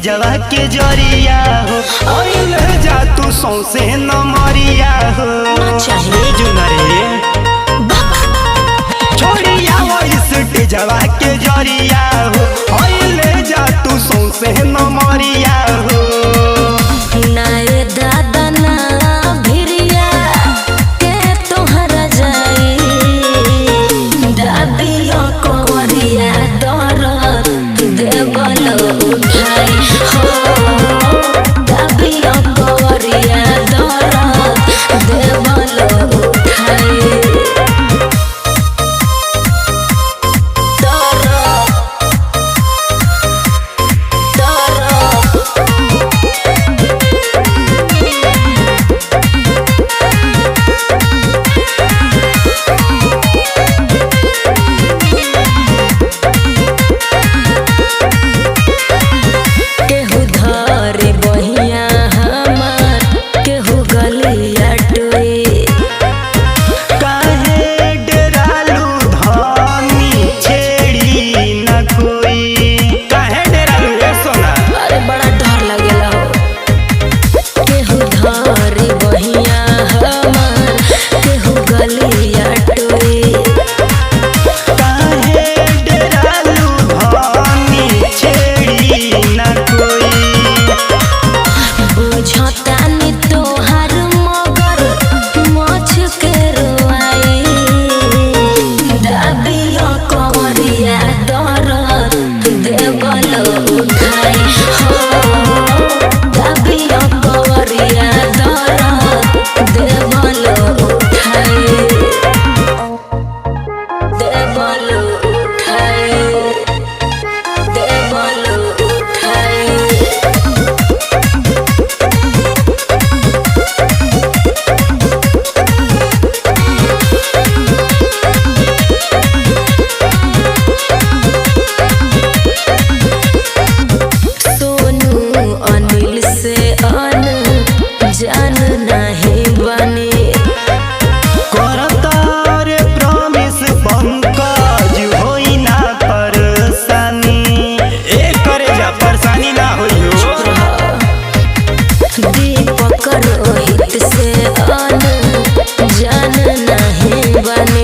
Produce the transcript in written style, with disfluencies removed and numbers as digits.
जवा के जरिया हो ले जा तू सौसे न मरिया हो जुनरे छोड़िया वो इस जवा के जरिया हो ले जा तू सौसे न मरिया हो नाए दादा ना भिरिया के तोहरा जाई दादियों को वरिया दर देवल उठाई हो दादियों को वरिया दर देवल उठाई पकड़ हित से जान नहीं बने।